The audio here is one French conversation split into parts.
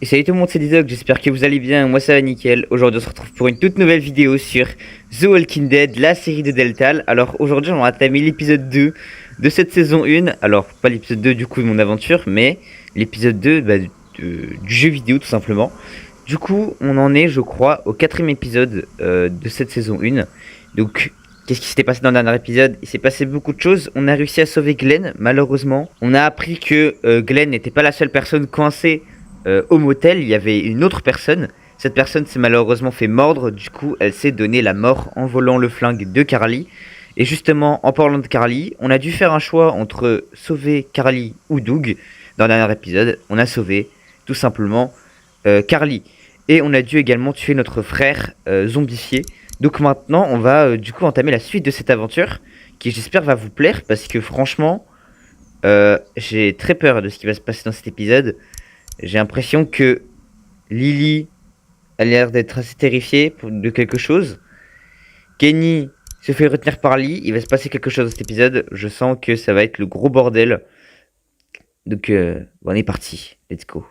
Et salut tout le monde, c'est Dizog, j'espère que vous allez bien, moi ça va nickel. Aujourd'hui on se retrouve pour une toute nouvelle vidéo sur The Walking Dead, la série de Deltal. Alors aujourd'hui on va entamer l'épisode 2 de cette saison 1. Alors pas l'épisode 2 du coup de mon aventure, mais l'épisode 2 du jeu vidéo tout simplement. Du coup on en est je crois au 4ème épisode de cette saison 1. Donc qu'est-ce qui s'était passé dans le dernier épisode? Il s'est passé beaucoup de choses. On a réussi à sauver Glenn, malheureusement. On a appris que Glenn n'était pas la seule personne coincée au motel. Il y avait une autre personne. Cette personne s'est malheureusement fait mordre. Du coup, elle s'est donné la mort en volant le flingue de Carly. Et justement, en parlant de Carly, on a dû faire un choix entre sauver Carly ou Doug. Dans le dernier épisode, on a sauvé tout simplement Carly. Et on a dû également tuer notre frère zombifié. Donc maintenant, on va du coup entamer la suite de cette aventure, qui j'espère va vous plaire, parce que franchement, j'ai très peur de ce qui va se passer dans cet épisode. J'ai l'impression que Lily a l'air d'être assez terrifiée de quelque chose. Kenny se fait retenir par Lee, il va se passer quelque chose dans cet épisode. Je sens que ça va être le gros bordel. Donc on est parti, let's go.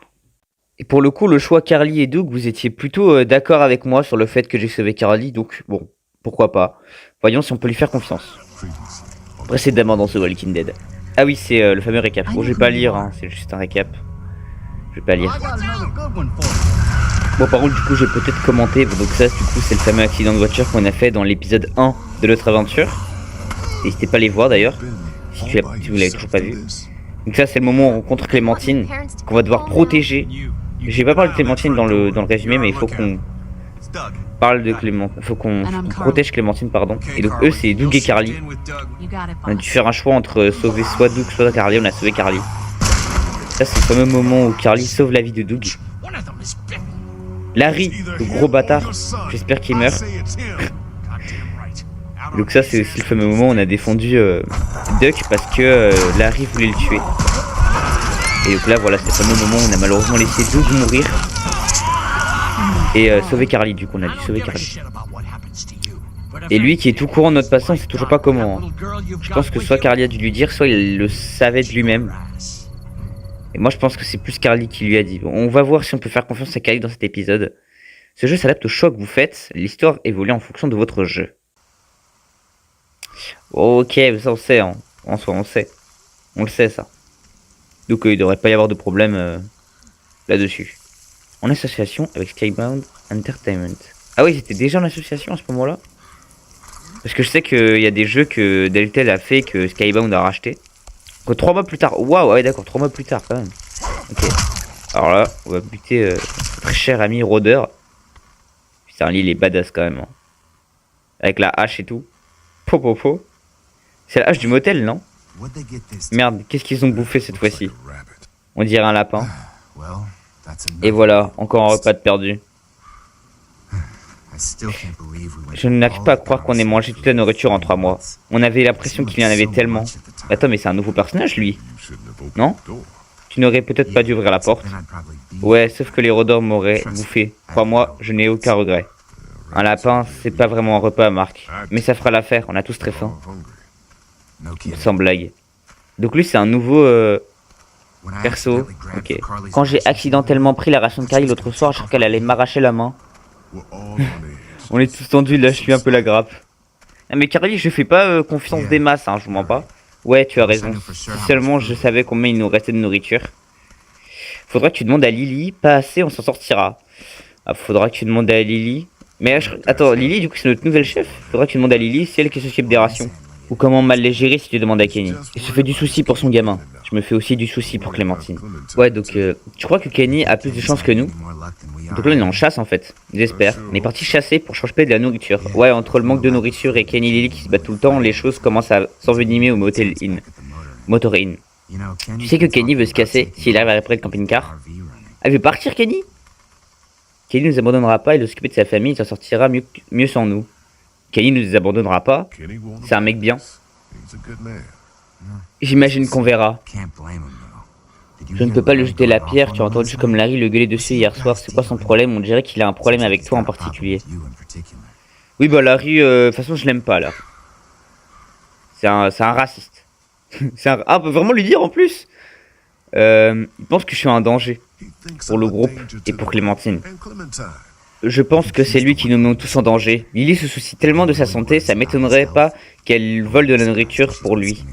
Et pour le coup, le choix Carly et Doug, vous étiez plutôt d'accord avec moi sur le fait que j'ai sauvé Carly, donc bon, pourquoi pas. Voyons si on peut lui faire confiance. Précédemment dans The Walking Dead. Ah oui, c'est le fameux récap. Bon, je vais pas lire, hein, c'est juste un récap. Je vais pas lire. Bon, par contre, du coup, j'ai peut-être commenté. Bon, donc ça, du coup, c'est le fameux accident de voiture qu'on a fait dans l'épisode 1 de notre aventure. N'hésitez pas à les voir d'ailleurs, si vous l'avez toujours pas vu. Donc ça, c'est le moment où on rencontre Clémentine, qu'on va devoir protéger. J'ai pas parlé de Clémentine dans le résumé, mais il faut qu'on parle de Clémentine. Il faut qu'on protège Clémentine, pardon. Et donc eux, c'est Doug et Carly. On a dû faire un choix entre sauver soit Doug, soit Carly. On a sauvé Carly. Ça, c'est le fameux moment où Carly sauve la vie de Doug. Larry, le gros bâtard, j'espère qu'il meurt. Donc ça, c'est aussi le fameux moment où on a défendu Duck parce que Larry voulait le tuer. Et donc là, voilà, c'est le fameux moment où on a malheureusement laissé Doug mourir. Et sauver Carly, du coup, on a dû sauver Carly. Et lui qui est tout courant de notre passant, il sait toujours pas comment. Hein. Je pense que soit Carly a dû lui dire, soit il le savait de lui-même. Et moi je pense que c'est plus Carly qui lui a dit. Bon, on va voir si on peut faire confiance à Carly dans cet épisode. Ce jeu s'adapte au choix que vous faites. L'histoire évolue en fonction de votre jeu. Ok, ça on sait. Hein. En soi on sait. On le sait ça. Donc il devrait pas y avoir de problème là-dessus. En association avec Skybound Entertainment. Ah oui, c'était déjà en association à ce moment-là. Parce que je sais qu'il y a des jeux que Deltel a fait que Skybound a racheté. 3 mois plus tard. Waouh, ouais d'accord, 3 mois plus tard quand même. Ok. Alors là, on va buter très cher ami rôdeur. Putain, lui il est badass quand même. Hein. Avec la hache et tout. Po. C'est la hache du motel, non? Merde, qu'est-ce qu'ils ont bouffé cette fois-ci? On dirait un lapin. Et voilà, encore un repas de perdu. Je n'arrive pas à croire qu'on ait mangé toute la nourriture en 3 mois. On avait l'impression qu'il y en avait tellement. Attends, mais c'est un nouveau personnage, lui. Non? Tu n'aurais peut-être pas dû ouvrir la porte. Ouais, sauf que les rôdeurs m'auraient bouffé. Crois-moi, je n'ai aucun regret. Un lapin, c'est pas vraiment un repas, Marc. Mais ça fera l'affaire, on a tous très faim. Sans blague. Donc lui, c'est un nouveau perso. Ok. Quand j'ai accidentellement pris la ration de Carly l'autre soir, je crois qu'elle allait m'arracher la main. On est tous tendus, là je suis un peu la grappe. Ah, mais Carly, je fais pas confiance des masses, hein, je vous mens pas. Ouais, tu as raison. Si seulement je savais combien il nous restait de nourriture. Faudra que tu demandes à Lily, pas assez, on s'en sortira. Ah, faudra que tu demandes à Lily. Mais attends, Lily, du coup, c'est notre nouvelle chef. Faudra que tu demandes à Lily, c'est elle qui s'occupe des rations. Ou comment mal les gérer si tu demandes à Kenny. Il se fait du souci pour son gamin. Je me fais aussi du souci pour Clémentine. Ouais, donc je crois que Kenny a plus de chance que nous. Donc là, on est en chasse en fait. J'espère. On est parti chasser pour choper de la nourriture. Ouais, entre le manque de nourriture et Kenny et Lily qui se battent tout le temps, les choses commencent à s'envenimer au Motel Inn. Motor Inn. Tu sais que Kenny veut se casser s'il arrive à réparer le camping-car? Ah, il veut partir, Kenny? Kenny nous abandonnera pas, il va s'occuper de sa famille, il s'en sortira mieux sans nous. Kenny nous abandonnera pas. C'est un mec bien. J'imagine qu'on verra. Je ne peux pas lui jeter la pierre, tu as entendu comme Larry le gueuler dessus hier soir, c'est quoi son problème? On dirait qu'il a un problème avec toi en particulier. Oui bah Larry, de toute façon je l'aime pas là. C'est un raciste. Ah on peut vraiment lui dire en plus? Il pense que je suis un danger pour le groupe et pour Clémentine. Je pense que c'est lui qui nous met tous en danger. Lily se soucie tellement de sa santé, ça m'étonnerait pas qu'elle vole de la nourriture pour lui.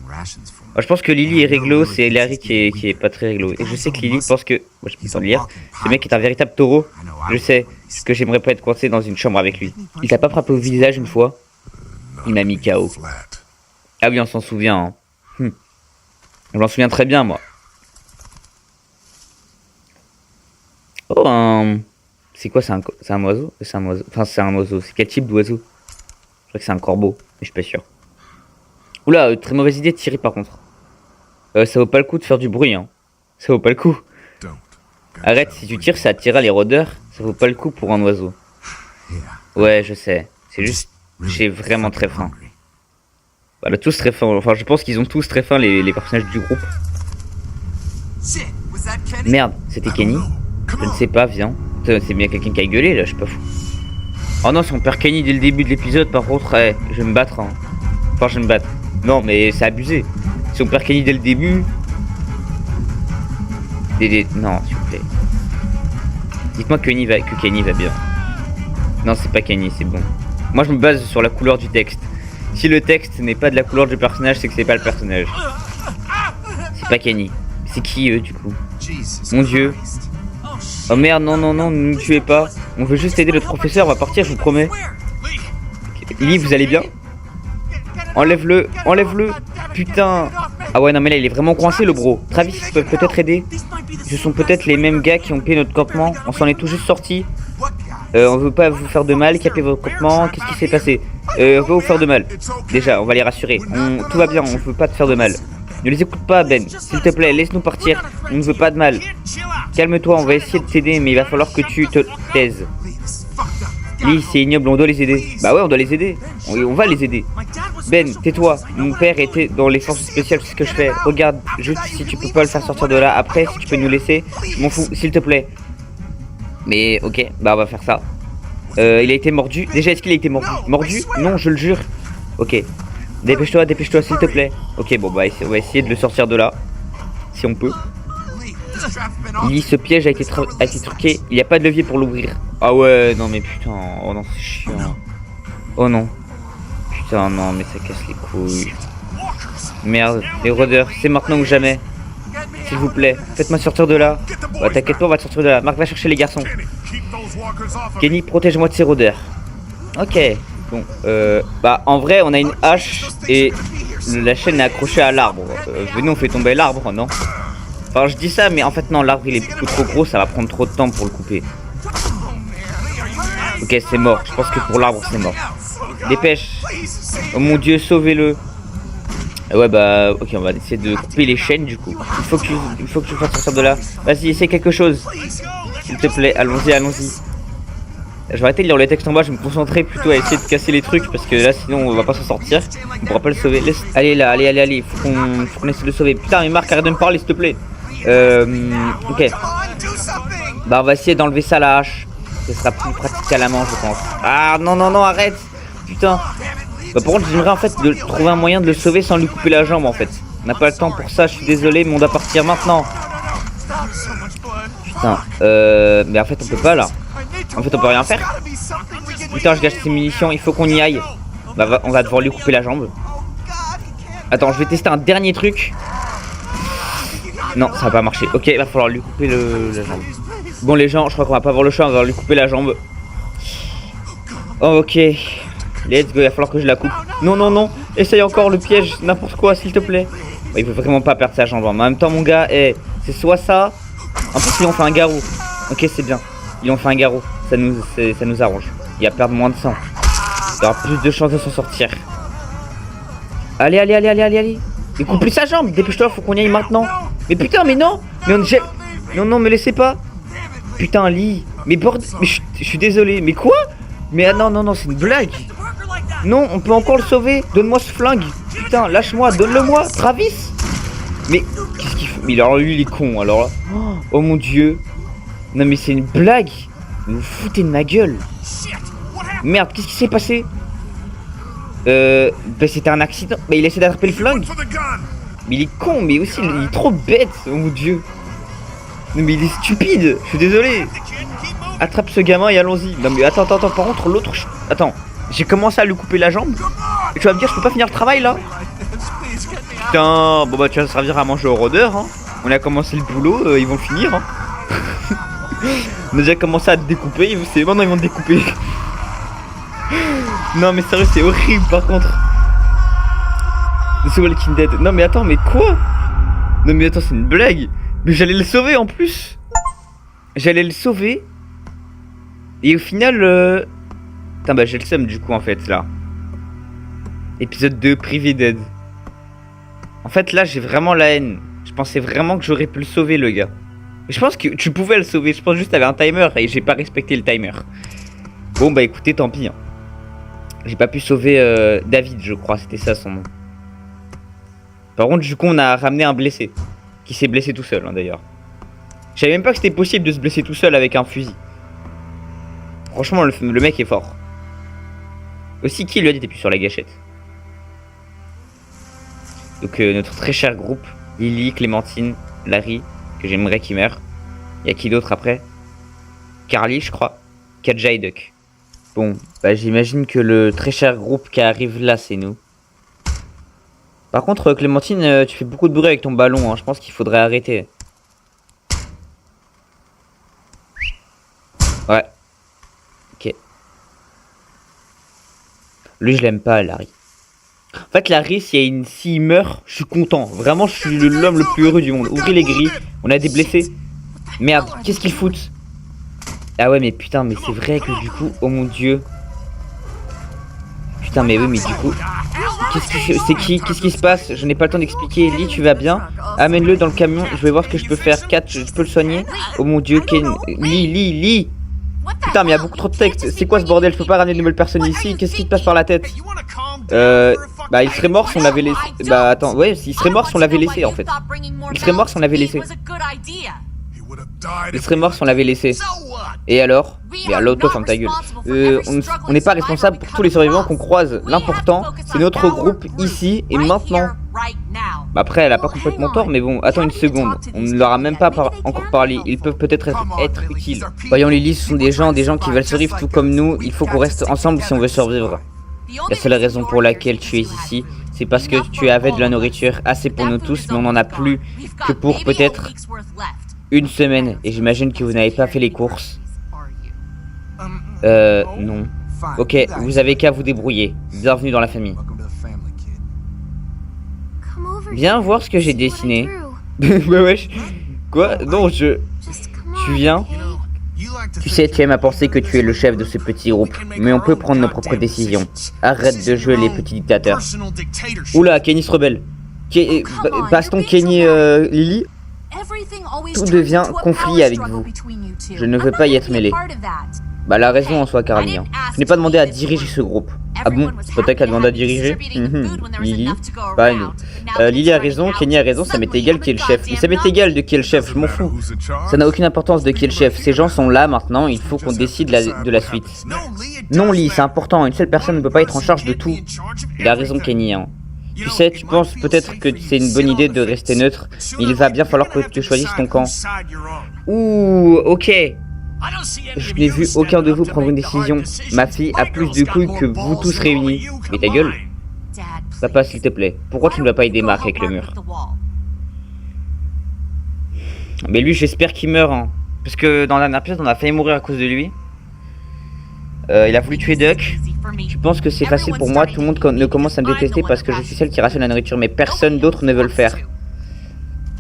Moi, je pense que Lily est réglo, c'est Larry qui est pas très réglo. Et je sais que Lily pense que... Moi, je peux t'en lire. Ce mec est un véritable taureau. Je sais, ce que j'aimerais pas être coincé dans une chambre avec lui. Il t'a pas frappé au visage une fois? Il m'a mis KO. Ah oui, on s'en souvient. Hein. Je m'en souviens très bien, moi. Oh, c'est quoi? C'est un oiseau? C'est un oiseau. Enfin, c'est un oiseau. C'est quel type d'oiseau? Je crois que c'est un corbeau, mais je suis pas sûr. Oula, très mauvaise idée de tirer par contre. Ça vaut pas le coup de faire du bruit, hein. Ça vaut pas le coup. Arrête, si tu tires, ça attirera les rôdeurs. Ça vaut pas le coup pour un oiseau. Ouais, je sais. C'est juste, j'ai vraiment très faim. Voilà, tous très faim. Enfin, je pense qu'ils ont tous très faim, les personnages du groupe. Merde, c'était Kenny? Je ne sais pas, viens. C'est bien quelqu'un qui a gueulé là, je suis pas fou. Oh non, si on perd Kenny dès le début de l'épisode, par contre, je vais me battre. Hein. Enfin, je vais me battre. Non, mais c'est abusé. Si on perd Kenny dès le début... Non, s'il vous plaît. Dites-moi que Kenny va bien. Non, c'est pas Kenny, c'est bon. Moi, je me base sur la couleur du texte. Si le texte n'est pas de la couleur du personnage, c'est que c'est pas le personnage. C'est pas Kenny. C'est qui, eux, du coup? Mon Dieu. Oh merde, non, non, non, ne nous tuez pas. On veut juste aider le professeur, on va partir, je vous promets. Lily, vous allez bien? Enlève-le, enlève-le. Putain. Ah ouais, non, mais là, il est vraiment coincé, le bro. Travis, ils peuvent peut-être aider. Ce sont peut-être les mêmes gars qui ont pillé notre campement. On s'en est tout juste sortis. On veut pas vous faire de mal, capez votre campement. Qu'est-ce qui s'est passé? On veut vous faire de mal. Déjà, on va les rassurer. Tout va bien, on veut pas te faire de mal. Ne les écoute pas, Ben. S'il te plaît, laisse-nous partir. On ne veut pas de mal. Calme-toi, on va essayer de t'aider, mais il va falloir que tu te taises. Lee, c'est ignoble, on doit les aider. Bah ouais, on doit les aider. On va les aider. Ben, tais-toi. Mon père était dans les forces spéciales, c'est ce que je fais. Regarde, juste si tu peux pas le faire sortir de là. Après, si tu peux nous laisser, je m'en fous, s'il te plaît. Mais ok, bah on va faire ça. Il a été mordu. Déjà, est-ce qu'il a été mordu? Mordu? Non, je le jure. Ok. Dépêche-toi, dépêche-toi, s'il te plaît. Ok, bon, bah on va essayer de le sortir de là. Si on peut. Ce piège a été truqué. Il n'y a pas de levier pour l'ouvrir. Ah ouais, non mais putain. Oh non, c'est chiant. Oh non. Putain, non, mais ça casse les couilles. Merde, les rôdeurs, c'est maintenant ou jamais. S'il vous plaît, faites-moi sortir de là. Bah t'inquiète pas, on va te sortir de là. Marc, va chercher les garçons. Kenny, protège-moi de ces rôdeurs. Ok. Bon, bah en vrai, on a une hache et la chaîne est accrochée à l'arbre. Venez, on fait tomber l'arbre, non? Enfin, je dis ça, mais en fait, non, l'arbre il est beaucoup trop gros, ça va prendre trop de temps pour le couper. Ok, c'est mort. Je pense que pour l'arbre, c'est mort. Dépêche. Oh mon Dieu, sauvez-le. Ouais, bah, ok, on va essayer de couper les chaînes du coup. Il faut que tu fasses sortir de là. Vas-y, essaie quelque chose. S'il te plaît, allons-y, allons-y. Je vais arrêter de lire les textes en bas, je vais me concentrer plutôt à essayer de casser les trucs parce que là sinon on va pas s'en sortir. On pourra pas le sauver. Allez là, allez, allez, allez, faut qu'on essaie de le sauver. Putain, mais Marc, arrête de me parler s'il te plaît. Ok. Bah on va essayer d'enlever ça à la hache. Ce sera plus pratique à la main, je pense. Ah non, non, non, arrête. Putain. Bah par contre j'aimerais en fait de trouver un moyen de le sauver sans lui couper la jambe en fait. On n'a pas le temps pour ça, je suis désolé, mais on doit partir maintenant. Putain, mais en fait on peut pas là. En fait on peut rien faire. Putain, je gâche ses munitions, il faut qu'on y aille. Bah on va devoir lui couper la jambe. Attends, je vais tester un dernier truc. Non, ça va pas marcher. Ok, il va falloir lui couper la jambe. Bon les gens, je crois qu'on va pas avoir le choix, on va lui couper la jambe. Oh, ok. Let's go, il va falloir que je la coupe. Non, non, non, essaye encore le piège, n'importe quoi, s'il te plaît. Il veut vraiment pas perdre sa jambe. En même temps, mon gars, c'est soit ça. En plus, ils ont fait un garrot. Ok, c'est bien. Ils ont fait un garrot. Ça nous arrange. Il va perdre moins de sang. Il aura plus de chances de s'en sortir. Allez, allez, allez, allez, allez, allez. Mais coupe plus sa jambe. Dépêche-toi, faut qu'on y aille maintenant. Mais putain, mais non. Mais on gèle. Non, non, me laissez pas. Putain, Lee. Mais bordel. Mais je suis désolé. Mais quoi? Mais ah, non, non, non, c'est une blague. Non, on peut encore le sauver. Donne-moi ce flingue. Putain, lâche-moi, donne-le-moi. Travis. Mais qu'est-ce qu'il fait? Mais alors lui, il est con. Alors là. Oh mon dieu. Non, mais c'est une blague. Vous vous foutez de ma gueule. Merde, qu'est-ce qui s'est passé? Bah c'était un accident. Bah il essaie d'attraper le flingue. Mais il est con, mais aussi il est trop bête, oh mon dieu. Non mais il est stupide, je suis désolé. Attrape ce gamin et allons-y. Non mais attends, par contre l'autre... Attends, j'ai commencé à lui couper la jambe. Et tu vas me dire je peux pas finir le travail là? Putain, bon bah tu vas servir à manger au rôdeur hein. On a commencé le boulot, ils vont finir hein. On a déjà commencé à te découper, c'est maintenant ils vont te découper. Non mais sérieux c'est horrible par contre. The Walking Dead. Non mais attends mais quoi? Non mais attends c'est une blague. Mais j'allais le sauver en plus. J'allais le sauver. Et au final putain bah j'ai le seum du coup en fait là. Épisode 2 Privé d'aide. En fait là j'ai vraiment la haine. Je pensais vraiment que j'aurais pu le sauver le gars. Je pense que tu pouvais le sauver. Je pense juste t'avais un timer et j'ai pas respecté le timer. Bon bah écoutez tant pis hein. J'ai pas pu sauver David je crois. C'était ça son nom. Par contre du coup on a ramené un blessé. Qui s'est blessé tout seul hein, d'ailleurs. Je savais même pas que c'était possible de se blesser tout seul avec un fusil. Franchement le mec est fort. Aussi qui lui a dit t'es plus sur la gâchette. Donc notre très cher groupe. Lily, Clémentine, Larry. Que j'aimerais qu'il meure. Y'a qui d'autre après? Carly je crois. Katja et Duck. Bon bah j'imagine que le très cher groupe qui arrive là c'est nous. Par contre Clémentine tu fais beaucoup de bruit avec ton ballon hein. Je pense qu'il faudrait arrêter. Ouais. Ok. Lui je l'aime pas Larry. En fait Larry s'il meurt je suis content. Vraiment je suis l'homme le plus heureux du monde. Ouvrez les grilles. On a des blessés. Merde qu'est-ce qu'ils foutent? Ah ouais mais putain mais c'est vrai que du coup oh mon dieu. Putain mais oui mais du coup qu'est-ce qui se passe? Je n'ai pas le temps d'expliquer. Lee tu vas bien? Amène-le dans le camion. Je vais voir ce que je peux faire. 4 je peux le soigner. Oh mon dieu Ken. Lee. Putain mais il y a beaucoup trop de texte. C'est quoi ce bordel? Je peux pas ramener de nouvelles personnes ici. Qu'est-ce qui te passe par la tête? Bah il serait mort si on l'avait laissé. Bah attends ouais il serait mort si on l'avait laissé en fait. Il serait mort si on l'avait laissé. Il serait mort si on l'avait laissé. Et alors? Mais alors toi ferme ta gueule. On n'est pas responsable pour tous les survivants qu'on croise. L'important c'est notre groupe ici et maintenant. Bah après elle a pas complètement tort mais bon attends une seconde. On ne leur a même pas encore parlé. Ils peuvent peut-être être utiles. Voyons Lily ce sont des gens qui veulent survivre tout comme nous. Il faut qu'on reste ensemble si on veut survivre. La seule raison pour laquelle tu es ici c'est parce que tu avais de la nourriture assez pour nous tous mais on en a plus que pour peut-être une semaine. Et j'imagine que vous n'avez pas fait les courses. Non. Ok, vous avez qu'à vous débrouiller. Bienvenue dans la famille. Viens voir ce que j'ai dessiné. Bah wesh. Quoi? Non, Tu viens? Tu sais, tu aimes à penser que tu es le chef de ce petit groupe. Mais on peut prendre nos propres décisions. Arrête de jouer les petits dictateurs. Oula, Kenny se rebelle. Baston Kenny Lily. Tout devient conflit avec vous. Je ne veux pas y être mêlé. Bah la raison en soi Carly hein. Je n'ai pas demandé à diriger ce groupe. Ah bon? C'est pas toi qui a demandé à diriger? Lily? Bah non. Lily a raison, Kenny a raison, ça m'est égal qui est le chef. Mais ça m'est égal de qui est le chef, je m'en fous. Ça n'a aucune importance de qui est le chef. Ces gens sont là maintenant, il faut qu'on décide de la suite. Non Lee, c'est important, une seule personne ne peut pas être en charge de tout. Il a raison Kenny hein. Tu sais, tu penses peut-être que c'est une bonne idée de rester neutre, mais il va bien falloir que tu choisisses ton camp. Ouh, ok. Je n'ai vu aucun de vous prendre une décision. Ma fille a plus de couilles que vous tous réunis. Mais ta gueule. Papa, s'il te plaît, pourquoi tu ne vas pas aider Mark avec le mur? Mais lui, j'espère qu'il meurt. Hein. Parce que dans la dernière pièce, on a failli mourir à cause de lui. Il a voulu tuer Duck. Tu penses que c'est facile pour moi? Tout le monde ne commence à me détester parce que je suis celle qui rationne la nourriture. Mais personne d'autre ne veut le faire.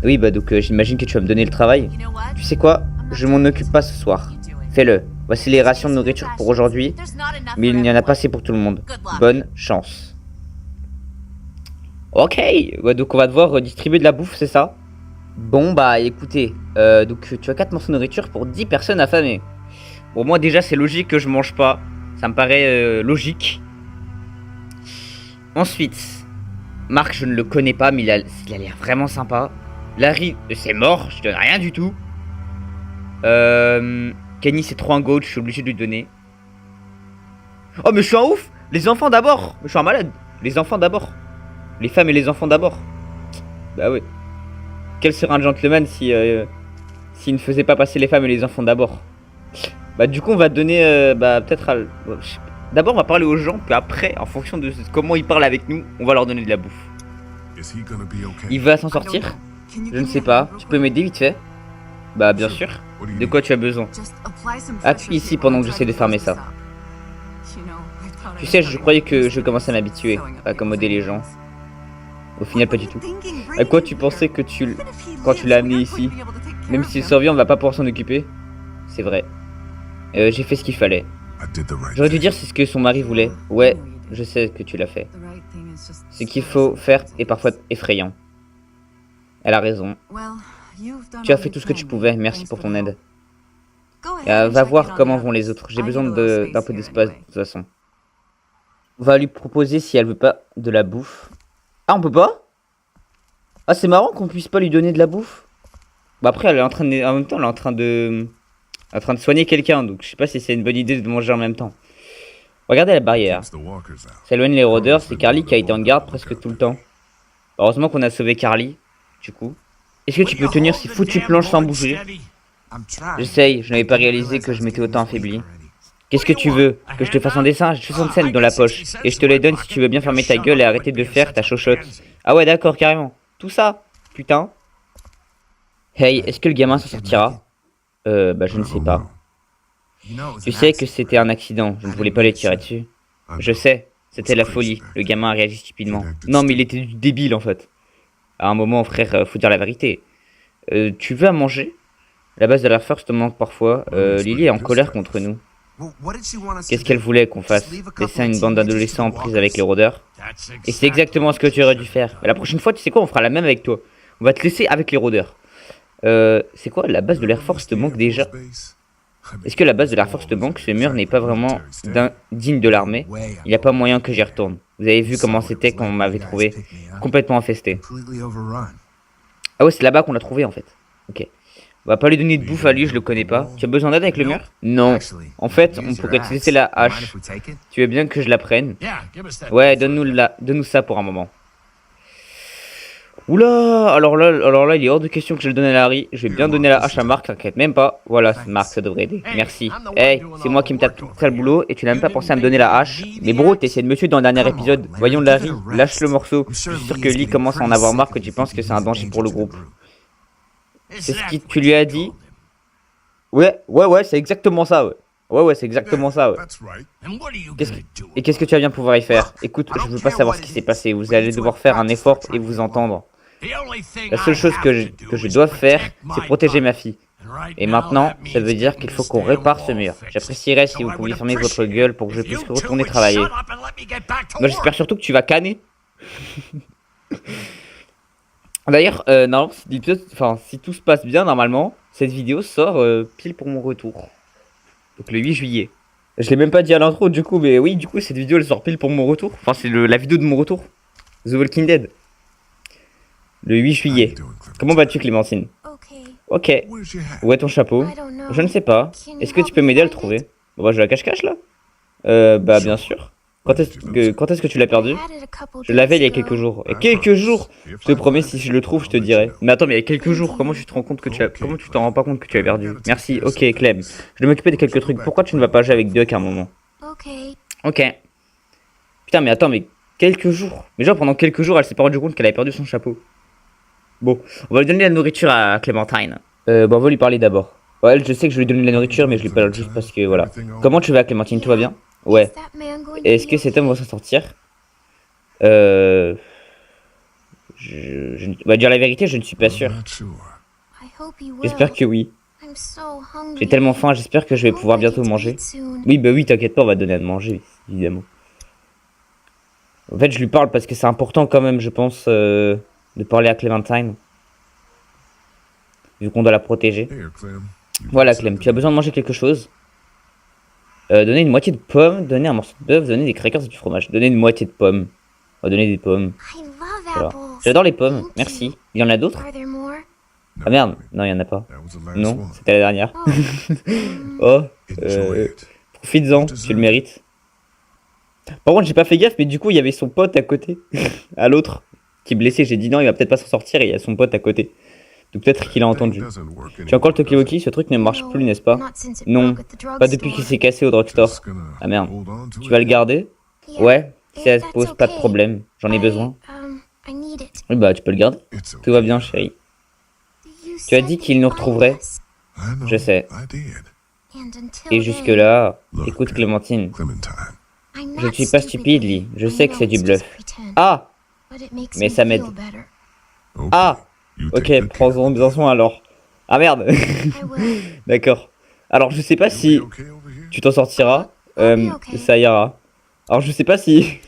Oui, bah donc j'imagine que tu vas me donner le travail. Tu sais quoi? Je m'en occupe pas ce soir. Fais-le. Voici les rations de nourriture pour aujourd'hui. Mais il n'y en a pas assez pour tout le monde. Bonne chance. Ok. Ouais, donc on va devoir redistribuer de la bouffe, c'est ça? Bon bah écoutez. Donc tu as 4 morceaux de nourriture pour 10 personnes affamées. Bon moi déjà c'est logique que je mange pas. Ça me paraît logique. Ensuite. Marc je ne le connais pas mais il a l'air vraiment sympa. Larry c'est mort, je donne rien du tout. Kenny c'est trop un goat, je suis obligé de lui donner. Oh mais je suis un ouf. Les enfants d'abord. Je suis un malade. Les enfants d'abord. Les femmes et les enfants d'abord. Bah ouais. Quel serait un gentleman si s'il ne faisait pas passer les femmes et les enfants d'abord? Bah du coup on va donner bah peut-être à... D'abord on va parler aux gens, puis après en fonction de comment ils parlent avec nous, on va leur donner de la bouffe. Il va s'en sortir? Je ne sais pas, tu peux m'aider vite fait? Bah bien sûr. De quoi tu as besoin? Appuie ici pendant que j'essaie de fermer ça. Tu sais, je croyais que je commençais à m'habituer à accommoder les gens. Au final pas du tout. À quoi tu pensais que quand tu l'as amené ici? Même s'il survit, on va pas pouvoir s'en occuper? C'est vrai. J'ai fait ce qu'il fallait. J'aurais dû dire c'est ce que son mari voulait. Ouais, je sais que tu l'as fait. Ce qu'il faut faire est parfois effrayant. Elle a raison. Tu as fait tout ce que tu pouvais, merci pour ton aide. Va voir comment vont les autres, j'ai besoin d'un peu d'espace de toute façon. On va lui proposer si elle veut pas de la bouffe. Ah, on peut pas? Ah, c'est marrant qu'on puisse pas lui donner de la bouffe. Bah après, elle est en train de... En même temps, elle est en train de soigner quelqu'un, donc je sais pas si c'est une bonne idée de manger en même temps. Regardez la barrière. Ça éloigne les rôdeurs, c'est Carly qui a été en garde presque tout le temps. Heureusement qu'on a sauvé Carly, du coup. Est-ce que tu peux tenir ces foutues planches sans bouger? J'essaye, je n'avais pas réalisé que je m'étais autant affaibli. Qu'est-ce que tu veux? Que je te fasse un dessin? J'ai 60 cents dans la poche. Et je te les donne si tu veux bien fermer ta gueule et arrêter de faire ta chochotte. Ah ouais, d'accord, carrément. Tout ça? Putain. Hey, est-ce que le gamin s'en sortira? Bah je ne sais pas. Tu sais que c'était un accident, je ne voulais pas les tirer dessus. Je sais, c'était la folie, le gamin a réagi stupidement. Non mais il était débile en fait. À un moment, frère, faut dire la vérité. Tu veux à manger? La base de la force te manque parfois. Lily est en colère contre nous. Qu'est-ce qu'elle voulait qu'on fasse? Laisser une bande d'adolescents en prise avec les rôdeurs? Et c'est exactement ce que tu aurais dû faire. Mais la prochaine fois, tu sais quoi, on fera la même avec toi. On va te laisser avec les rôdeurs. C'est quoi, la base de l'Air Force te manque déjà? Est-ce que la base de l'Air Force te manque? Ce mur n'est pas vraiment digne de l'armée. Il n'y a pas moyen que j'y retourne. Vous avez vu comment c'était quand on m'avait trouvé. Complètement infesté. Ah ouais, c'est là-bas qu'on l'a trouvé en fait. Ok. On va pas lui donner de bouffe à lui, je le connais pas. Tu as besoin d'aide avec le mur? Non. En fait, on pourrait te laisser la hache. Tu veux bien que je la prenne? Ouais, donne-nous ça pour un moment. Oula, alors là, il est hors de question que je le donne à Larry. Je vais bien donner la hache à Marc, t'inquiète même pas. Voilà, Marc, ça devrait aider. Merci. Hey, c'est moi qui me tape tout ça le boulot et tu n'as même pas pensé à me donner la hache. Mais bro, t'essayais de me tuer dans le dernier épisode. Voyons Larry, lâche le morceau. Je suis sûr que Lee commence à en avoir marre que tu penses que c'est un danger pour le groupe. C'est ce que tu lui as dit? Ouais, c'est exactement ça, ouais. Ouais, c'est exactement ça, ouais. Qu'est-ce que tu vas bien pouvoir y faire? Écoute, je veux pas savoir ce qui s'est passé. Vous allez devoir faire un effort et vous entendre. La seule chose que je dois faire, c'est protéger ma fille. Et maintenant, ça veut dire qu'il faut qu'on répare ce mur. J'apprécierais si vous pouviez fermer votre gueule pour que je puisse retourner travailler. Moi, j'espère surtout que tu vas canner. D'ailleurs, non, si tout se passe bien, normalement, cette vidéo sort pile pour mon retour. Donc le 8 juillet. Je l'ai même pas dit à l'intro du coup, mais oui, du coup, cette vidéo elle sort pile pour mon retour. Enfin, c'est la vidéo de mon retour. The Walking Dead. Le 8 juillet. Comment vas-tu, Clémentine? Ok. Où est ton chapeau? Je ne sais pas. Est-ce que tu peux m'aider à le trouver? Bon, bah, je la cache-cache là. Bah, bien sûr. Quand est-ce que tu l'as perdu? Je l'avais il y a quelques jours. Et quelques jours! Je te promets, si je le trouve, je te dirai. Mais attends, mais il y a quelques jours, comment tu te rends compte que comment tu t'en rends pas compte que tu as perdu? Merci, ok, Clem. Je vais m'occuper de quelques trucs. Pourquoi tu ne vas pas jouer avec Duck à un moment? Ok. Putain, mais attends, mais quelques jours. Mais genre, pendant quelques jours, elle s'est pas rendue compte qu'elle avait perdu son chapeau. Bon, on va lui donner la nourriture à Clémentine. Bon, on va lui parler d'abord. Ouais, je sais que je lui donne de la nourriture, mais je lui parle juste parce que voilà. Comment tu vas, Clémentine? Tout va bien? Ouais. Est-ce que cet homme va s'en sortir? On va dire la vérité, je ne suis pas sûr. J'espère que oui. J'ai tellement faim, j'espère que je vais pouvoir bientôt manger. Oui, bah oui, t'inquiète pas, on va te donner à manger, évidemment. En fait, je lui parle parce que c'est important quand même, je pense, de parler à Clémentine. Vu qu'on doit la protéger. Voilà, Clem, tu as besoin de manger quelque chose? Donner une moitié de pomme, donner un morceau de bœuf, donner des crackers et du fromage. Donner une moitié de pommes. On va donner des pommes. Voilà. J'adore les pommes, merci. Il y en a d'autres? Ah merde, non, il y en a pas. Non, c'était la dernière. Oh, profites-en, tu le mérites. Par contre, j'ai pas fait gaffe, mais du coup, il y avait son pote à côté. À l'autre. Qui est blessé, j'ai dit non, il va peut-être pas s'en sortir et il y a son pote à côté. Donc peut-être qu'il a entendu. Tu as encore le Tokiwoki, ce truc ne marche plus, n'est-ce pas? Non, pas depuis qu'il s'est cassé au drugstore. Ah merde. Tu vas le garder? Ouais, si ça se pose pas de problème. J'en ai besoin. Oui bah tu peux le garder. Tout va bien chérie. Tu as dit qu'il nous retrouverait? Je sais. Et jusque là, écoute Clémentine. Je ne suis pas stupide, Lee. Je sais que c'est du bluff. Ah! Mais ça m'aide. Ah! Ok, prends-en bien soin alors. Ah merde. D'accord. Alors je sais pas si tu t'en sortiras. Ça ira. Alors je sais pas si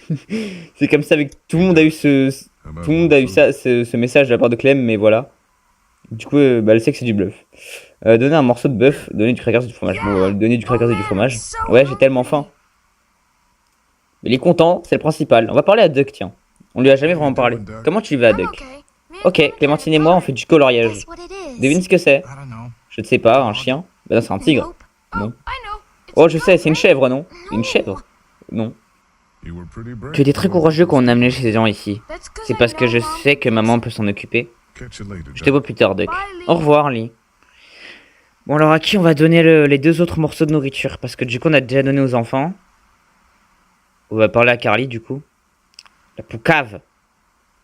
c'est comme ça avec tout le monde a eu tout le monde a eu ce message de la part de Clem, mais voilà. Du coup, bah, elle sait que c'est du bluff. Donner un morceau de bœuf, donner du crackers et du fromage. Bon, on va lui donner du crackers et du fromage. Ouais, j'ai tellement faim. Mais il est content, c'est le principal. On va parler à Duck, tiens. On lui a jamais vraiment parlé. Comment tu vas, Duck? Ok, Clémentine et moi, on fait du coloriage. Devine ce que c'est? Je ne sais pas, un chien? Bah non, c'est un tigre. Non. Oh, je sais, c'est une chèvre, non? Une chèvre? Non. Tu étais très courageux quand on a amené ces gens ici. C'est parce que je sais que maman peut s'en occuper. Je te vois plus tard, Duck. Au revoir, Lee. Bon, alors à qui on va donner les deux autres morceaux de nourriture? Parce que du coup, on a déjà donné aux enfants. On va parler à Carly, du coup. La poucave.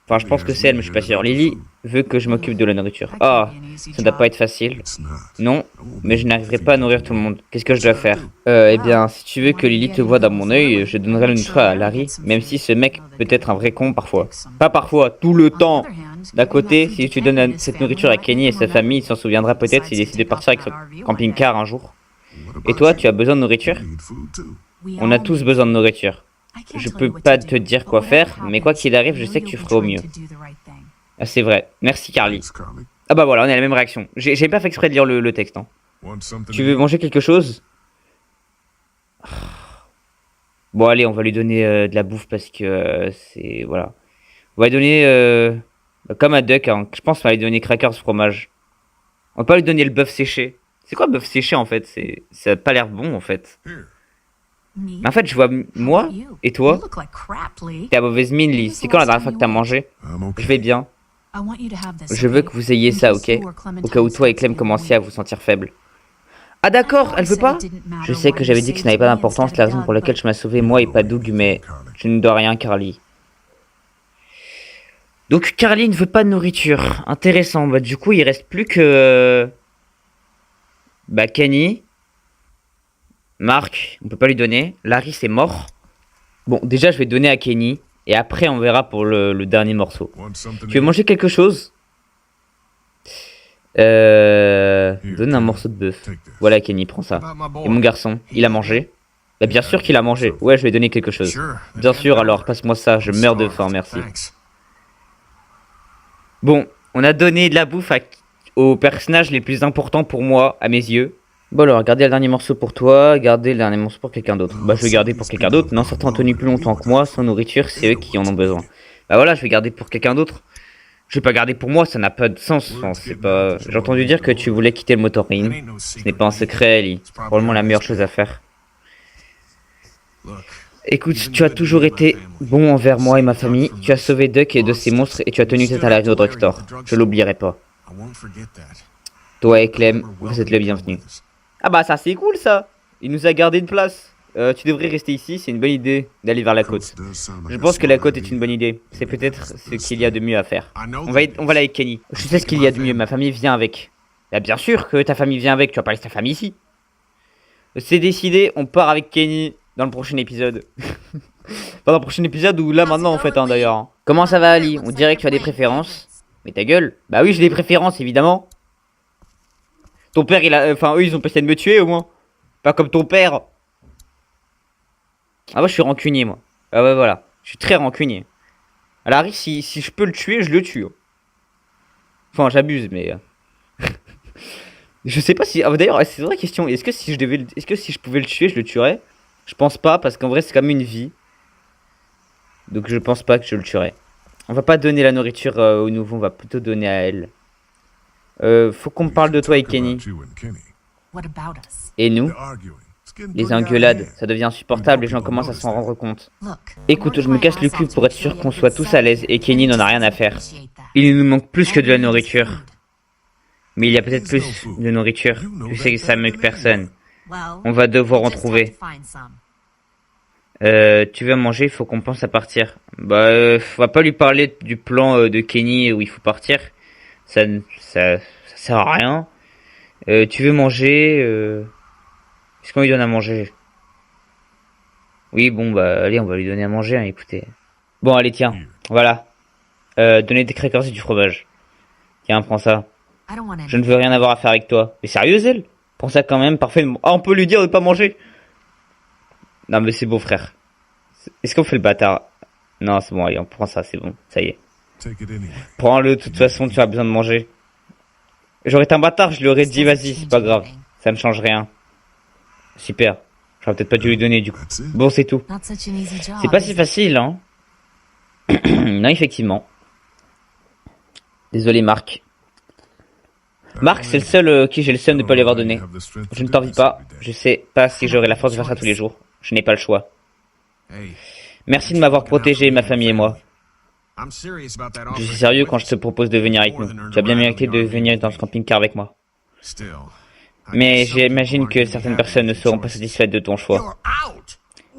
Enfin, je pense que c'est elle, mais je suis pas sûr. Lily veut que je m'occupe de la nourriture. Ah, ça doit pas être facile. Non, mais je n'arriverai pas à nourrir tout le monde. Qu'est-ce que je dois faire? Eh bien, si tu veux que Lily te voie dans mon œil, je donnerai le nourriture à Larry, même si ce mec peut être un vrai con parfois. Pas parfois, tout le temps. D'un côté, si tu donnes cette nourriture à Kenny et sa famille, il s'en souviendra peut-être s'il décide de partir avec son camping-car un jour. Et toi, tu as besoin de nourriture? On a tous besoin de nourriture. Je peux pas te dire quoi faire, mais quoi qu'il arrive, je sais que tu feras au mieux. Ah, c'est vrai. Merci, Carly. Ah bah voilà, on a la même réaction. J'ai pas fait exprès de lire le texte. Hein. Tu veux manger quelque chose? Bon, allez, on va lui donner de la bouffe parce que c'est... Voilà. On va lui donner... comme à Duck, hein. Je pense qu'on va lui donner crackers fromage. On va pas lui donner le bœuf séché. C'est quoi bœuf séché, en fait? Ça a pas l'air bon, en fait. En fait, je vois moi et toi. T'as mauvaise mine, Lee. C'est quand la dernière fois que t'as mangé? Je vais bien. Je veux que vous ayez ça, ok? Au cas où toi et Clem commenciez à vous sentir faibles. Ah d'accord, elle veut pas? Je sais que j'avais dit que ça n'avait pas d'importance, la raison pour laquelle je m'as sauvé moi et pas Doug, mais je ne dois rien, Carly. Donc Carly ne veut pas de nourriture. Intéressant. Bah du coup, il reste plus que... Bah Kenny... Marc, on peut pas lui donner. Larry, c'est mort. Bon, déjà, je vais donner à Kenny. Et après, on verra pour le dernier morceau. Tu veux manger quelque chose? Donne un morceau de bœuf. Voilà, Kenny, prends ça. Et mon garçon, il a mangé? Bah, bien sûr qu'il a mangé. Ouais, je vais donner quelque chose. Bien sûr, alors, passe-moi ça. Je meurs de faim, merci. Bon, on a donné de la bouffe aux personnages les plus importants pour moi, à mes yeux. Bon alors, gardez le dernier morceau pour toi, gardez le dernier morceau pour quelqu'un d'autre. Bah je vais garder pour quelqu'un d'autre, non, certains ont tenu plus longtemps que moi, sans nourriture, c'est eux qui en ont besoin. Bah voilà, je vais garder pour quelqu'un d'autre. Je vais pas garder pour moi, ça n'a pas de sens, enfin, c'est pas... J'ai entendu dire que tu voulais quitter le motorine. Ce n'est pas un secret, Ellie. C'est probablement la meilleure chose à faire. Écoute, tu as toujours été bon envers moi et ma famille, tu as sauvé Duck et de ces monstres et tu as tenu tête à l'arrivée au drugstore. Je l'oublierai pas. Toi et Clem, vous êtes les bienvenus. Ah bah ça c'est cool ça. Il nous a gardé une place. Tu devrais rester ici, c'est une bonne idée d'aller vers la côte. Je pense que la côte est une bonne idée. C'est peut-être ce qu'il y a de mieux à faire. On va aller avec Kenny. Je sais ce qu'il y a de mieux, ma famille vient avec. Bah bien sûr que ta famille vient avec, tu vas pas laisser ta famille ici. C'est décidé, on part avec Kenny dans le prochain épisode. Pas dans le prochain épisode ou là maintenant en fait hein, d'ailleurs. Comment ça va Ali? On dirait que tu as des préférences. Mais ta gueule. Bah oui j'ai des préférences évidemment. Ton père, il a... Enfin, eux, ils ont pas essayé de me tuer, au moins. Pas comme ton père. Ah, moi, je suis rancunier, moi. Ah ouais, voilà. Je suis très rancunier. À la si je peux le tuer, je le tue. Enfin, j'abuse, mais... je sais pas si... Ah, d'ailleurs, c'est une vraie question. Est-ce que si je pouvais le tuer, je le tuerais? Je pense pas, parce qu'en vrai, c'est comme une vie. Donc, je pense pas que je le tuerais. On va pas donner la nourriture au nouveau, on va plutôt donner à elle. Faut qu'on me parle de toi et Kenny. Et nous? Les engueulades, ça devient insupportable, les gens commencent à s'en rendre compte. Écoute, je me casse le cul pour être sûr qu'on soit tous à l'aise et Kenny n'en a rien à faire. Il nous manque plus que de la nourriture. Mais il y a peut-être plus de nourriture. Tu sais que ça mieux que personne. On va devoir en trouver. Tu veux manger, il faut qu'on pense à partir. Bah, on va pas lui parler du plan de Kenny où il faut partir. Ça sert à rien. Tu veux manger Est-ce qu'on lui donne à manger? Oui, bon, bah, allez, on va lui donner à manger, hein, écoutez. Bon, allez, tiens, voilà. Donnez des crackers et du fromage. Tiens, prends ça. Je ne veux rien avoir à faire avec toi. Mais sérieux, elle? Prends ça quand même, parfait. Ah, on peut lui dire de pas manger. Non, mais c'est beau, frère. Est-ce qu'on fait le bâtard? Non, c'est bon, allez, on prend ça, c'est bon, ça y est. Prends-le, de toute façon, tu as besoin de manger. J'aurais été un bâtard, je lui aurais dit, vas-y, c'est pas grave. Ça ne change rien. Super. J'aurais peut-être pas dû lui donner, du coup. Bon, c'est tout. C'est pas si facile, hein. Non, effectivement. Désolé, Marc. Marc, c'est le seul qui j'ai le seum de pas lui avoir donné. Je ne t'envie pas. Je sais pas si j'aurai la force de faire ça tous les jours. Je n'ai pas le choix. Merci de m'avoir protégé, ma famille et moi. Je suis sérieux quand je te propose de venir avec nous. Tu as bien mérité de venir dans ce camping-car avec moi. Mais j'imagine que certaines personnes ne seront pas satisfaites de ton choix.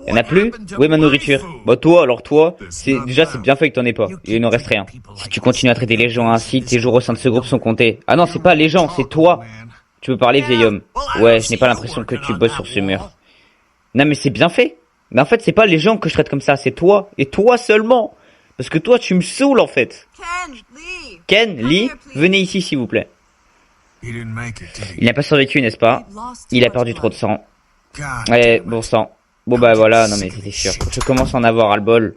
Y'en a plus? Où est ma nourriture? Bah toi, alors toi, c'est bien fait que t'en aies pas. Il ne reste rien. Si tu continues à traiter les gens ainsi, tes jours au sein de ce groupe sont comptés. Ah non, c'est pas les gens, c'est toi. Tu veux parler, vieil homme? Ouais, je n'ai pas l'impression que tu bosses sur ce mur. Non mais c'est bien fait. Mais en fait, c'est pas les gens que je traite comme ça, c'est toi. Et toi seulement. Parce que toi, tu me saoules en fait. Ken, Lee, venez ici s'il vous plaît. Il n'a pas survécu, n'est-ce pas? Il a perdu trop de sang. Ouais, bon sang. Bon bah voilà, non mais c'était sûr. Je commence à en avoir ras-le-bol.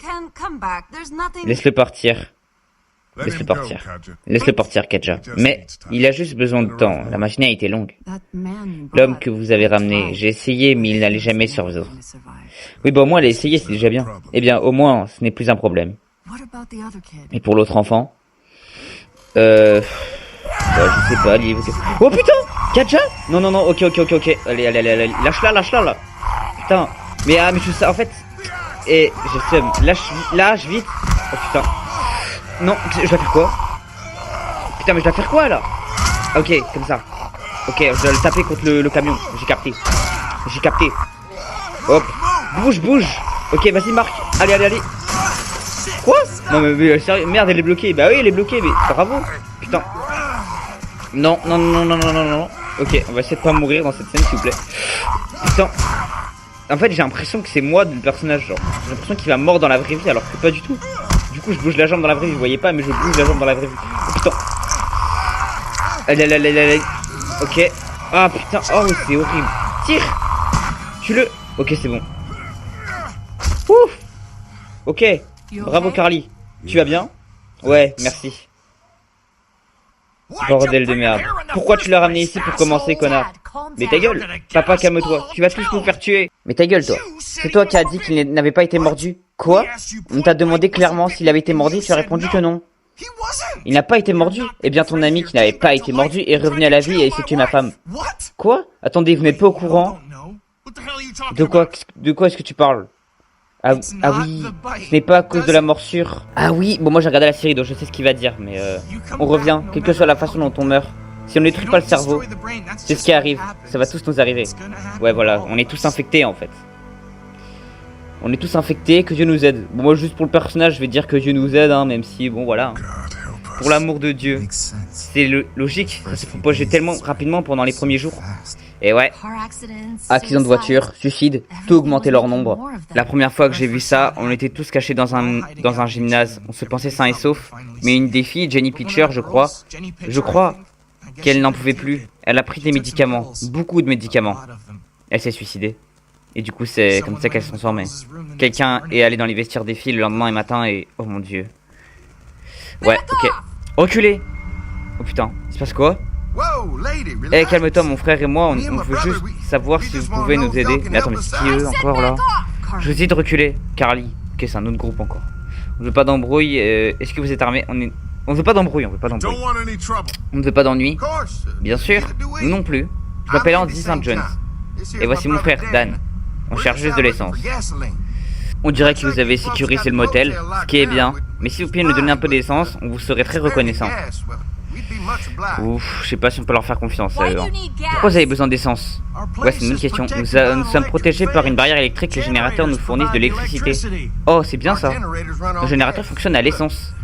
Laisse-le partir. Laisse-le partir. Laisse-le partir, Katja. Mais il a juste besoin de temps. La machine a été longue. L'homme que vous avez ramené, j'ai essayé, mais il n'allait jamais survivre. Oui, bah au moins, elle a essayé, c'est déjà bien. Eh bien, au moins, ce n'est plus un problème. Et pour l'autre enfant bah, je sais pas, Oh putain, Katja. Non, non, non, ok. Allez, lâche-la, là. Putain. Mais je sais, en fait... Et je sais, lâche vite. Oh putain. Non, je dois faire quoi? Putain, mais je dois faire quoi, là? Ok, comme ça. Ok, je dois le taper contre le camion. J'ai capté. Hop. Bouge. Ok, vas-y, Marc. Allez. Quoi? Non, mais sérieux, merde, elle est bloquée. Bah oui, elle est bloquée, mais bravo. Putain. Non. Ok, on va essayer de pas mourir dans cette scène, s'il vous plaît. Putain. En fait, j'ai l'impression que c'est moi le personnage, genre. J'ai l'impression qu'il va mort dans la vraie vie, alors que pas du tout. Du coup, je bouge la jambe dans la vraie vie, vous voyez pas, mais je bouge la jambe dans la vraie vie. Oh putain. Allez. Ok. Ah putain, oh c'est horrible. Tire. Tue-le. Ok, c'est bon. Ouf. Ok. Bravo, Carly. Tu vas bien? Ouais, merci. Bordel de merde. Pourquoi tu l'as ramené ici pour commencer, connard? Mais ta gueule. Papa, calme-toi. Tu vas tous nous faire tuer. Mais ta gueule, toi. C'est toi qui as dit qu'il n'avait pas été mordu. Quoi? On t'a demandé clairement s'il avait été mordu, tu as répondu que non. Il n'a pas été mordu. Eh bien, ton ami qui n'avait pas été mordu est revenu à la vie et s'est tué ma femme. Quoi? Attendez, vous n'êtes pas au courant? De quoi est-ce que tu parles? Ah oui, ce n'est pas à cause de la morsure. Ah oui, bon moi j'ai regardé la série donc je sais ce qu'il va dire, mais on revient, quelle que soit la façon dont on meurt. Si on ne détruit pas le cerveau, c'est ce qui arrive, ça va tous nous arriver. Ouais voilà, on est tous infectés en fait. On est tous infectés, que Dieu nous aide. Bon moi juste pour le personnage je vais dire que Dieu nous aide, hein, même si bon voilà. Pour l'amour de Dieu. C'est logique, ça s'est propagé tellement rapidement pendant les premiers jours. Et ouais, accidents de voiture, suicides, tout augmentait leur nombre. La première fois que j'ai vu ça, on était tous cachés dans un gymnase. On se pensait sains et saufs. Mais une des filles, Jenny Pitcher, je crois qu'elle n'en pouvait plus. Elle a pris des médicaments, beaucoup de médicaments. Elle s'est suicidée. Et du coup, c'est comme ça qu'elle se transformait. Quelqu'un est allé dans les vestiaires des filles le lendemain et matin et... Oh mon dieu. Ouais, ok. Reculez. Oh putain, il se passe quoi? Eh, calme-toi, mon frère et moi, on veut juste savoir si vous pouvez nous aider. Mais attends, mais c'est qui eux encore là? Je vous dis de reculer. Carly. Ok, c'est un autre groupe encore. On ne veut pas d'embrouille. Est-ce que vous êtes armés? On ne veut pas d'embrouille, on ne veut pas d'ennui. Bien sûr, nous non plus. Je m'appelle Andy St. John's. Et voici mon frère, Dan. On cherche juste de l'essence. On dirait que vous avez sécurisé le motel, ce qui est bien. Mais si vous pouviez nous donner un peu d'essence, on vous serait très reconnaissant. Ouf, je sais pas si on peut leur faire confiance à eux. Pourquoi vous avez besoin d'essence? Ouais, c'est une bonne question. Nous sommes protégés par une barrière électrique. Les générateurs nous fournissent de l'électricité. Oh, c'est bien ça. Nos générateurs fonctionnent à l'essence.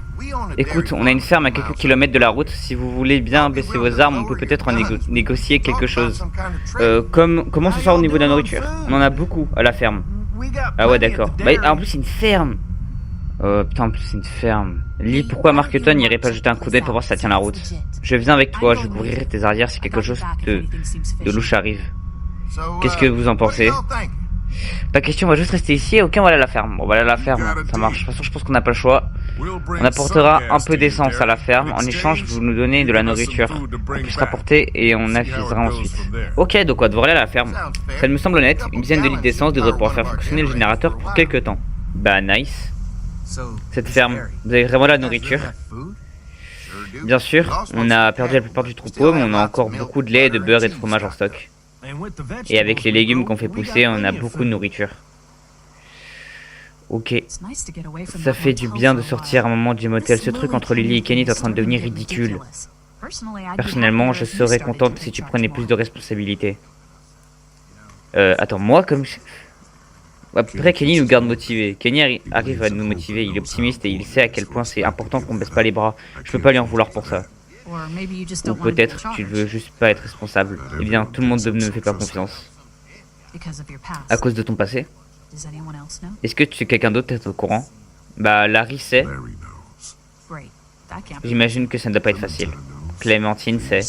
Écoute, on a une ferme à quelques kilomètres de la route. Si vous voulez bien baisser vos armes, on peut peut-être négocier quelque chose. Comment se sort au niveau de la nourriture? On en a beaucoup à la ferme. Ah ouais, d'accord. Bah, en plus, c'est une ferme. Putain, en plus, c'est une ferme. Lee, pourquoi Marketon n'irait pas jeter un coup d'œil pour voir si ça tient la route? Je viens avec toi, je couvrirai tes arrières si quelque chose de louche arrive. Qu'est-ce que vous en pensez? Pas question, on va juste rester ici et aucun, on va aller à la ferme. Bon, on va aller à la ferme, ça marche. De toute façon, je pense qu'on n'a pas le choix. On apportera un peu d'essence à la ferme. En échange, vous nous donnez de la nourriture. On puisse rapporter et on avisera ensuite. Ok, donc on va devoir aller à la ferme. Ça me semble honnête. Une dizaine de litres d'essence devrait pouvoir faire fonctionner le générateur pour quelques temps. Bah, nice. Cette ferme, vous avez vraiment de la nourriture? Bien sûr, on a perdu la plupart du troupeau, mais on a encore beaucoup de lait, de beurre et de fromage en stock. Et avec les légumes qu'on fait pousser, on a beaucoup de nourriture. Ok. Ça fait du bien de sortir un moment du motel. Ce truc entre Lily et Kenny est en train de devenir ridicule. Personnellement, je serais contente si tu prenais plus de responsabilités. Attends, moi comme... Après, Kenny nous garde motivés. Kenny arrive à nous motiver, il est optimiste et il sait à quel point c'est important qu'on baisse pas les bras. Je peux pas lui en vouloir pour ça. Ou peut-être tu veux juste pas être responsable. Eh bien, tout le monde ne me fait pas confiance. À cause de ton passé? Est-ce que quelqu'un d'autre est au courant? Bah, Larry sait. J'imagine que ça ne doit pas être facile. Clémentine sait.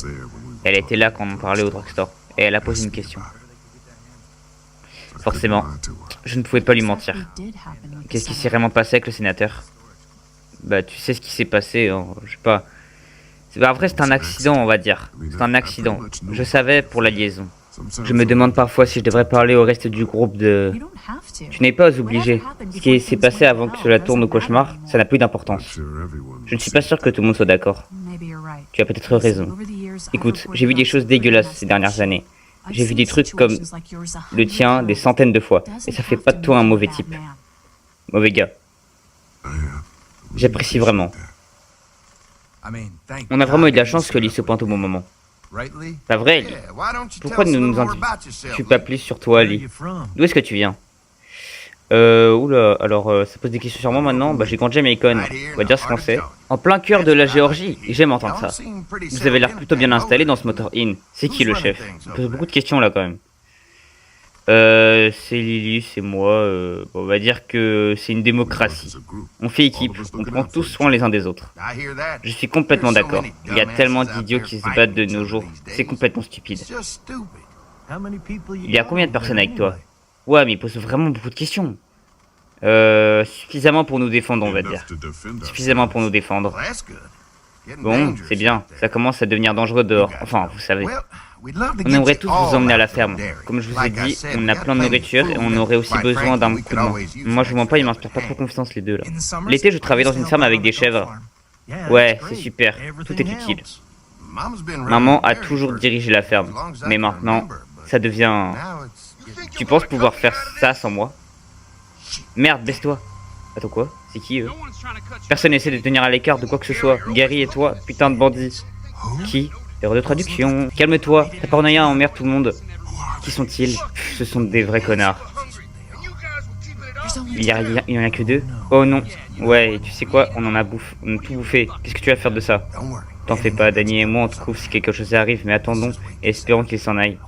Elle était là quand on parlait au drugstore. Et elle a posé une question. Forcément, je ne pouvais pas lui mentir. Qu'est-ce qui s'est vraiment passé avec le sénateur? Bah, tu sais ce qui s'est passé, hein, je sais pas. En vrai, c'est un accident, on va dire. C'est un accident. Je savais pour la liaison. Je me demande parfois si je devrais parler au reste du groupe de... Tu n'es pas obligé. Ce qui s'est passé avant que cela tourne au cauchemar, ça n'a plus d'importance. Je ne suis pas sûr que tout le monde soit d'accord. Tu as peut-être raison. Écoute, j'ai vu des choses dégueulasses ces dernières années. J'ai vu des trucs comme le tien des centaines de fois. Et ça fait pas de toi un mauvais type. Mauvais gars. J'apprécie vraiment. On a vraiment eu de la chance que Lee se pointe au bon moment. Pas vrai, Lee? Pourquoi ne nous en dis-tu pas plus sur toi, Lee? D'où est-ce que tu viens? Oula, alors ça pose des questions sur moi maintenant. Bah, j'ai grandi à Macon, on va dire ce qu'on sait. En plein cœur de la Géorgie, et j'aime entendre ça. Vous avez l'air plutôt bien installé dans ce Motor Inn. C'est qui le chef? On pose beaucoup de questions là quand même. C'est Lily, c'est moi. On va dire que c'est une démocratie. On fait équipe, on prend tous soin les uns des autres. Je suis complètement d'accord. Il y a tellement d'idiots qui se battent de nos jours. C'est complètement stupide. Il y a combien de personnes avec toi? Ouais, mais il pose vraiment beaucoup de questions. Suffisamment pour nous défendre, on va dire. Suffisamment pour nous défendre. Bon, c'est bien. Ça commence à devenir dangereux dehors. Enfin, vous savez. On aimerait tous vous emmener à la ferme. Comme je vous ai dit, on a plein de nourriture et on aurait aussi besoin d'un coup de main. Moi, je vous mens pas, ils m'inspirent pas trop confiance les deux là. L'été, je travaillais dans une ferme avec des chèvres. Ouais, c'est super. Tout est utile. Maman a toujours dirigé la ferme. Mais maintenant, ça devient... Tu penses pouvoir faire ça sans moi? Merde, baisse-toi. Attends quoi? C'est qui eux? Personne n'essaie de tenir à l'écart de quoi que ce soit. Gary et toi, putain de bandit. Qui? Erreur de traduction. Calme-toi, ta paranoïa emmerde tout le monde. Qui sont-ils? Ce sont des vrais connards. Il y en a que deux? Oh non. Ouais, et tu sais quoi? On a tout bouffé. Qu'est-ce que tu vas faire de ça? T'en fais pas, Danny et moi on te trouve si quelque chose arrive, mais attendons et espérons qu'il s'en aille.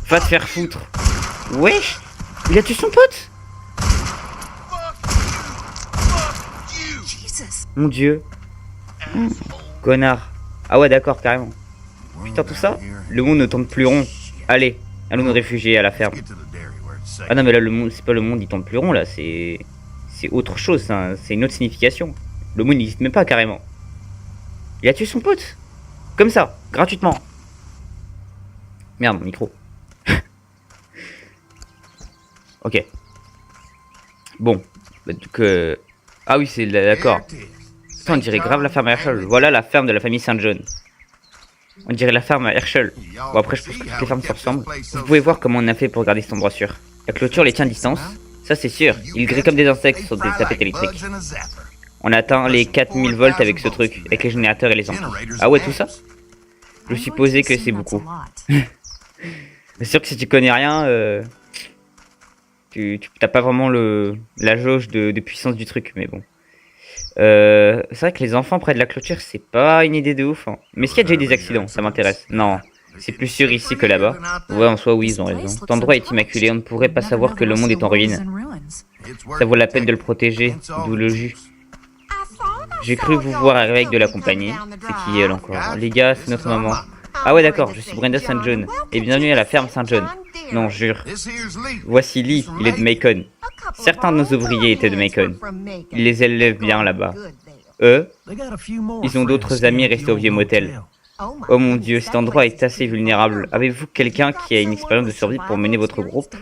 Va te faire foutre. Wesh! Il a tué son pote? Mon dieu. Connard. Ah ouais d'accord, carrément. Putain tout ça? Le monde ne tourne plus rond. Allez, allons nous réfugier à la ferme. Ah non mais là le monde, c'est pas le monde il tourne plus rond là, c'est autre chose, hein. C'est une autre signification. Le monde n'existe même pas carrément. Il a tué son pote. Comme ça, gratuitement. Merde, mon micro. Ok. Bon. Bah, donc, ah oui, c'est d'accord. Putain, on dirait grave la ferme Herschel. Voilà la ferme de la famille Saint John. On dirait la ferme à Herschel. Bon, après, je pense que toutes les fermes se ressemblent. Vous pouvez voir comment on a fait pour garder cet endroit sûr. La clôture les tient à distance. Ça, c'est sûr. Ils grillent comme des insectes sur des tapettes électriques. On atteint les 4000 volts avec ce truc, avec les générateurs et les amplis. Ah ouais, tout ça? Je supposais que c'est beaucoup. C'est sûr que si tu connais rien, tu t'as pas vraiment la jauge de puissance du truc, mais bon. C'est vrai que les enfants près de la clôture, c'est pas une idée de ouf. Hein. Mais est-ce qu'il y a déjà eu des accidents? Ça m'intéresse. Non, c'est plus sûr ici que là-bas. Ouais, en soi, oui, ils ont raison. Cet endroit est immaculé, on ne pourrait pas savoir que le monde est en ruine. Ça vaut la peine de le protéger, d'où le jus. J'ai cru vous voir arriver avec de la compagnie. C'est qui elle encore? Les gars, c'est notre maman. Ah ouais d'accord, je suis Brenda St. John. Et bienvenue à la ferme St. John. Non, jure. Voici Lee, il est de Macon. Certains de nos ouvriers étaient de Macon. Ils les élèvent bien là-bas. Eux, ils ont d'autres amis restés au vieux motel. Oh mon dieu, cet endroit est assez vulnérable. Avez-vous quelqu'un qui a une expérience de survie pour mener votre groupe?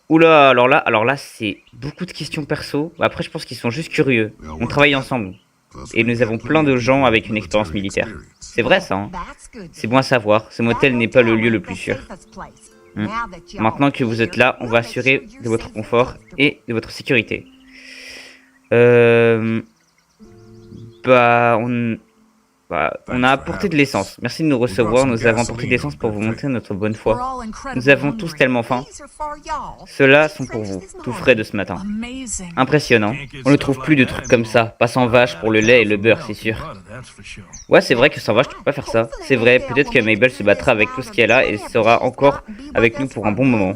Oula, alors là, c'est beaucoup de questions perso. Après, je pense qu'ils sont juste curieux. On travaille ensemble. Et nous avons plein de gens avec une expérience militaire. C'est vrai ça, hein? C'est bon à savoir. Ce motel n'est pas le lieu le plus sûr. Maintenant que vous êtes là, on va assurer de votre confort et de votre sécurité. On a apporté de l'essence. Merci de nous recevoir. Nous avons apporté de l'essence pour vous montrer notre bonne foi. Nous avons tous tellement faim. Ceux-là sont pour vous, tout frais de ce matin. Impressionnant. On ne trouve plus de trucs comme ça. Pas sans vache pour le lait et le beurre, c'est sûr. Ouais, c'est vrai que sans vache, tu peux pas faire ça. C'est vrai, peut-être que Mabel se battra avec tout ce qu'elle a et sera encore avec nous pour un bon moment.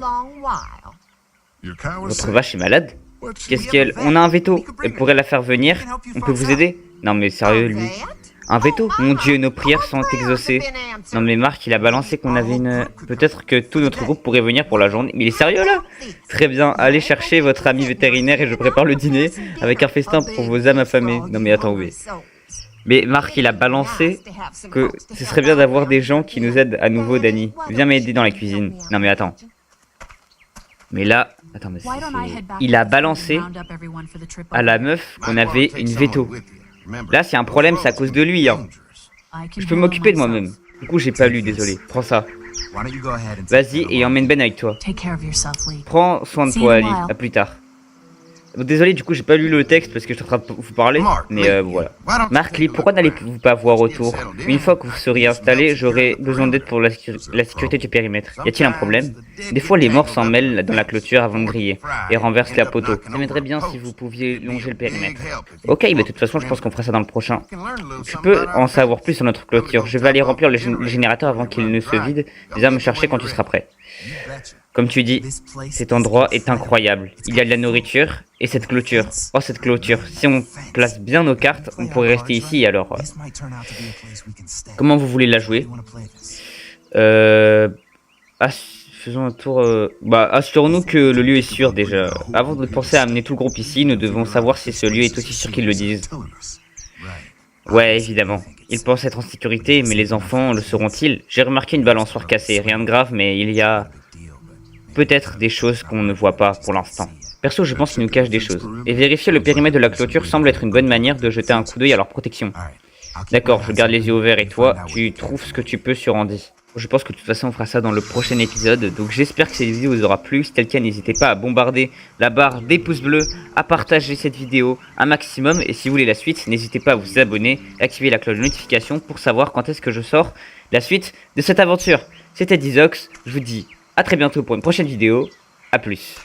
Votre vache est malade? Qu'est-ce qu'elle... On a un veto. Elle pourrait la faire venir. On peut vous aider? Non mais sérieux, lui. Un veto? Mon dieu, nos prières sont exaucées. Non mais Marc, il a balancé qu'on avait une... Peut-être que tout notre groupe pourrait venir pour la journée. Mais il est sérieux là? Très bien, allez chercher votre ami vétérinaire et je prépare le dîner avec un festin pour vos âmes affamées. Non mais attends, oui. Mais Marc, il a balancé que ce serait bien d'avoir des gens qui nous aident à nouveau, Danny. Viens m'aider dans la cuisine. Non mais attends. Mais là... Attends, mais il a balancé à la meuf qu'on avait une veto. Là, s'il y a un problème, c'est à cause de lui, hein. Je peux m'occuper de moi-même. Du coup, j'ai pas lu, désolé. Prends ça. Vas-y et emmène Ben avec toi. Prends soin de toi, Ali. À plus tard. Désolé, du coup, j'ai pas lu le texte parce que je suis en train de vous parler, mais voilà. Marc, Lee, pourquoi n'allez-vous pas voir autour? Une fois que vous seriez installé, j'aurai besoin d'aide pour la sécurité du périmètre. Y a-t-il un problème? Des fois, les morts s'en mêlent dans la clôture avant de griller et renversent la poteau. Ça m'aiderait bien si vous pouviez longer le périmètre. Ok, mais de toute façon, je pense qu'on fera ça dans le prochain. Tu peux en savoir plus sur notre clôture. Je vais aller remplir le générateur avant qu'il ne se vide. Viens me chercher quand tu seras prêt. Comme tu dis, cet endroit est incroyable. Il y a de la nourriture et cette clôture. Oh, cette clôture. Si on place bien nos cartes, on pourrait rester ici alors. Comment vous voulez la jouer? Faisons un tour... assurons-nous que le lieu est sûr déjà. Avant de penser à amener tout le groupe ici, nous devons savoir si ce lieu est aussi sûr qu'ils le disent. Ouais, évidemment. Ils pensent être en sécurité, mais les enfants le seront-ils? J'ai remarqué une balançoire cassée. Rien de grave, mais il y a... peut-être des choses qu'on ne voit pas pour l'instant. Perso, je pense qu'ils nous cachent des choses. Et vérifier le périmètre de la clôture semble être une bonne manière de jeter un coup d'œil à leur protection. D'accord, je garde les yeux ouverts et toi, tu trouves ce que tu peux sur Andy. Je pense que de toute façon on fera ça dans le prochain épisode, donc j'espère que cette vidéo vous aura plu. Si tel cas, n'hésitez pas à bombarder la barre des pouces bleus, à partager cette vidéo un maximum, et si vous voulez la suite, n'hésitez pas à vous abonner, activer la cloche de notification pour savoir quand est-ce que je sors la suite de cette aventure. C'était Dizox, je vous dis à très bientôt pour une prochaine vidéo, à plus.